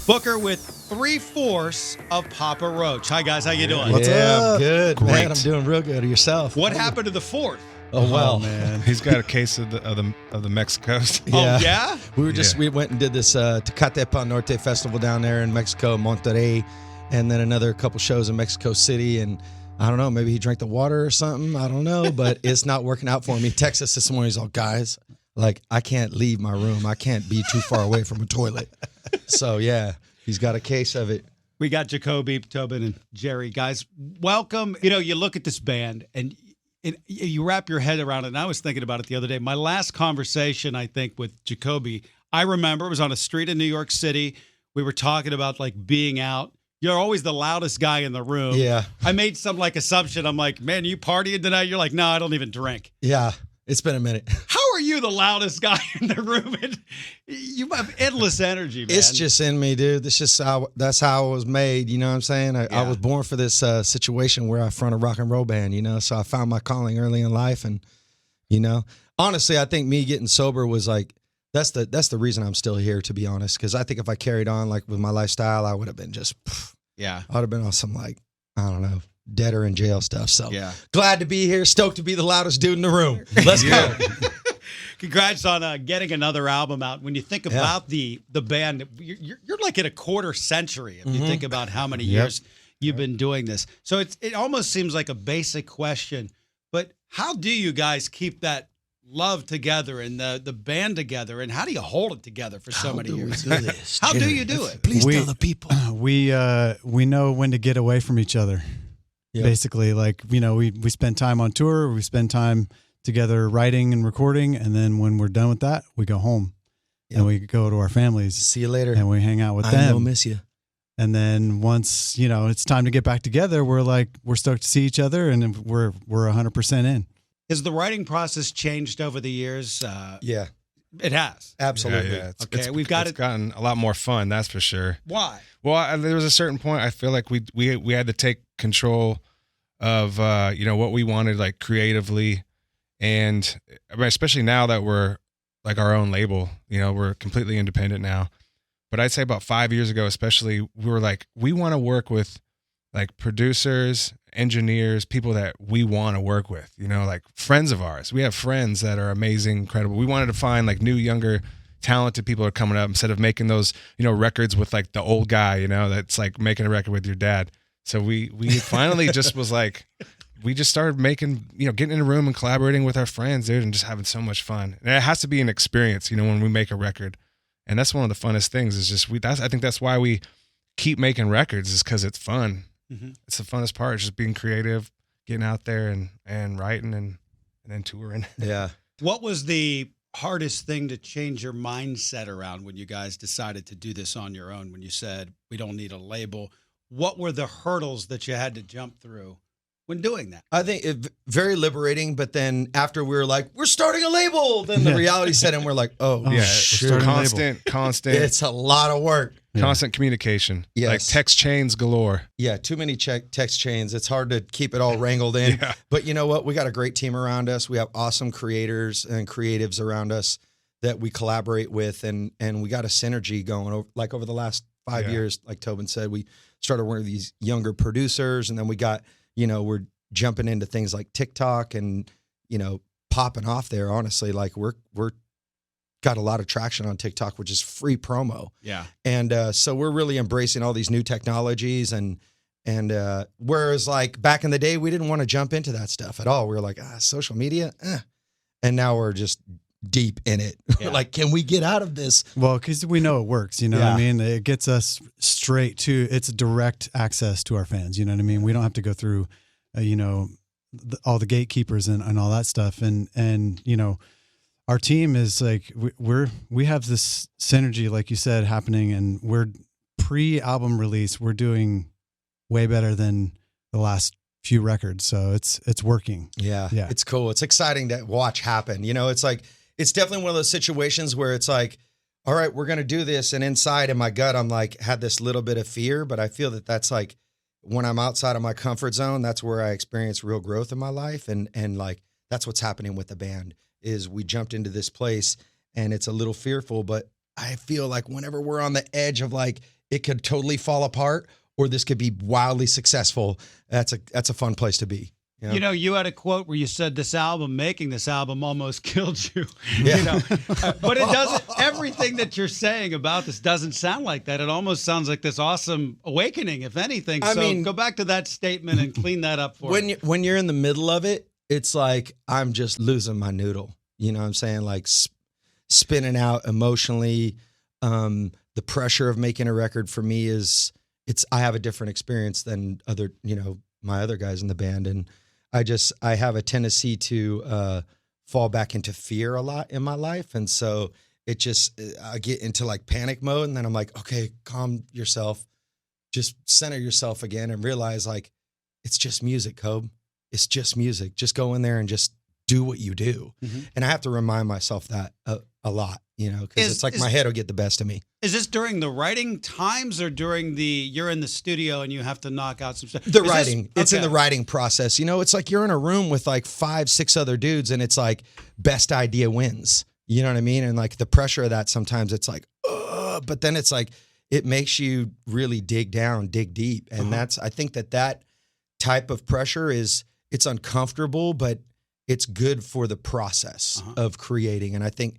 Booker with 3/4 of Papa Roach. Hi, guys. How you doing? What's up? Good, Great. man. I'm doing real good. Yourself? What happened to the 4th? Oh, well. Man, he's got a case of the Mexico. Oh, yeah? We went and did this Tecate Pal Norte festival down there in Mexico, Monterrey, and then another couple shows in Mexico City. And I don't know, maybe he drank the water or something. I don't know, but it's not working out for me. Text us this morning. He's all, guys, like, I can't leave my room. I can't be too far away from a toilet. So, yeah, he's got a case of it. We got Jacoby, Tobin, and Jerry. Guys, welcome. You know, you look at this band, and you wrap your head around it, and I was thinking about it the other day. My last conversation, I think, with Jacoby, I remember it was on a street in New York City. We were talking about, like, being out. You're always the loudest guy in the room. Yeah. I made some, like, assumption. I'm like, man, you partying tonight? You're like, no, I don't even drink. Yeah, it's been a minute. How are you the loudest guy in the room? And you have endless energy, man. It's just in me, dude. That's how I was made. You know what I'm saying? I was born for this situation where I front a rock and roll band, you know? So I found my calling early in life. And, you know, honestly, I think me getting sober was like, that's the reason I'm still here, to be honest. Because I think if I carried on like with my lifestyle, I would have been just, I would have been on some, like, I don't know, dead or in jail stuff. So glad to be here. Stoked to be the loudest dude in the room. Let's go. Congrats on getting another album out. When you think about the band, you're like in a quarter century if you think about how many years you've been doing this. So it almost seems like a basic question, but how do you guys keep that love together and the band together, and how do you hold it together for so many years? How do you do it? Please tell the people. We know when to get away from each other. Yep. Basically, like, you know, we spend time on tour, we spend time together writing and recording, and then when we're done with that, we go home and we go to our families. See you later. And we hang out with them. I will miss you. And then once, you know, it's time to get back together, we're stoked to see each other, and we're 100% in. Has the writing process changed over the years? Yeah. It has. Absolutely. Yeah. We've got it's gotten a lot more fun, that's for sure. Why? Well, there was a certain point I feel like we had to take control of you know, what we wanted, like, creatively. And I mean, especially now that we're like our own label, you know, we're completely independent now. But I'd say about 5 years ago, especially, we were like, we want to work with like producers, engineers, people that we want to work with, you know, like friends of ours. We have friends that are amazing, incredible. We wanted to find like new, younger, talented people that are coming up instead of making those, you know, records with like the old guy, you know, that's like making a record with your dad. So we finally just was like, we just started making, you know, getting in a room and collaborating with our friends, dude, and just having so much fun. And it has to be an experience, you know, when we make a record. And that's one of the funnest things is just, I think that's why we keep making records, is because it's fun. Mm-hmm. It's the funnest part, just being creative, getting out there and writing and then touring. Yeah. What was the hardest thing to change your mindset around when you guys decided to do this on your own, when you said, we don't need a label? What were the hurdles that you had to jump through when doing that? I think it very liberating, but then after we were like, we're starting a label, then the reality set in. We're like, sure. Constant. It's a lot of work. Constant communication. Yes. Like text chains galore. Yeah, too many text chains. It's hard to keep it all wrangled in. Yeah. But you know what? We got a great team around us. We have awesome creators and creatives around us that we collaborate with, and we got a synergy going over the last 5 years. Like Tobin said, we started one of these younger producers, and then we got, you know, we're jumping into things like TikTok and, you know, popping off there. Honestly, like we're got a lot of traction on TikTok, which is free promo. Yeah. And so we're really embracing all these new technologies, and whereas like back in the day, we didn't want to jump into that stuff at all. We were like, social media, and now we're just deep in it. Yeah. Like, can we get out of this? Well, because we know it works, you know what I mean? It gets us straight to, it's direct access to our fans, you know what I mean? We don't have to go through, you know, all the gatekeepers and all that stuff. And, you know, our team is like, we have this synergy, like you said, happening, and we're pre-album release. We're doing way better than the last few records. So it's working. Yeah. It's cool. It's exciting to watch happen. You know, it's like, it's definitely one of those situations where it's like, all right, we're going to do this. And inside in my gut, I'm like, had this little bit of fear, but I feel that that's like, when I'm outside of my comfort zone, that's where I experience real growth in my life. And like, that's what's happening with the band, is we jumped into this place and it's a little fearful, but I feel like whenever we're on the edge of like, it could totally fall apart, or this could be wildly successful. That's a fun place to be. You know, you had a quote where you said making this album almost killed you. Yeah. You know, but it doesn't. Everything that you're saying about this doesn't sound like that. It almost sounds like this awesome awakening, if anything. I mean, go back to that statement and clean that up for me. When you're in the middle of it, it's like I'm just losing my noodle. You know what I'm saying? Like spinning out emotionally. The pressure of making a record for me I have a different experience than my other guys in the band, and I have a tendency to fall back into fear a lot in my life. And so I get into like panic mode, and then I'm like, okay, calm yourself, just center yourself again and realize like, it's just music, Cobe. It's just music. Just go in there and just do what you do. Mm-hmm. And I have to remind myself that a lot, because it's like my head will get the best of me. Is this during the writing times or during you're in the studio and you have to knock out some stuff? It's in the writing process. It's like you're in a room with like 5-6 other dudes, and it's like best idea wins. You know what I mean? And like the pressure of that, sometimes it's like, but then it's like, it makes you really dig deep. And I think that type of pressure it's uncomfortable, but it's good for the process of creating. And I think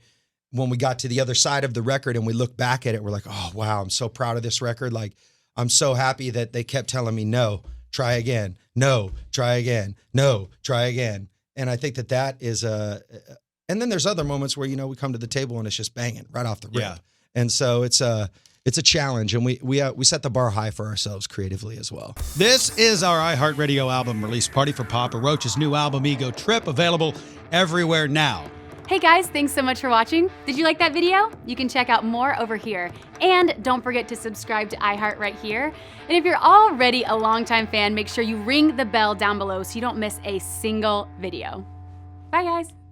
when we got to the other side of the record and we look back at it, we're like, oh, wow, I'm so proud of this record. Like, I'm so happy that they kept telling me, no, try again. No, try again. No, try again. And I think that is and then there's other moments where, we come to the table and it's just banging right off the rip. Yeah. And so it's a challenge, and we set the bar high for ourselves creatively as well. This is our iHeartRadio album release party for Papa Roach's new album, Ego Trip, available everywhere now. Hey guys, thanks so much for watching. Did you like that video? You can check out more over here. And don't forget to subscribe to iHeart right here. And if you're already a longtime fan, make sure you ring the bell down below so you don't miss a single video. Bye guys.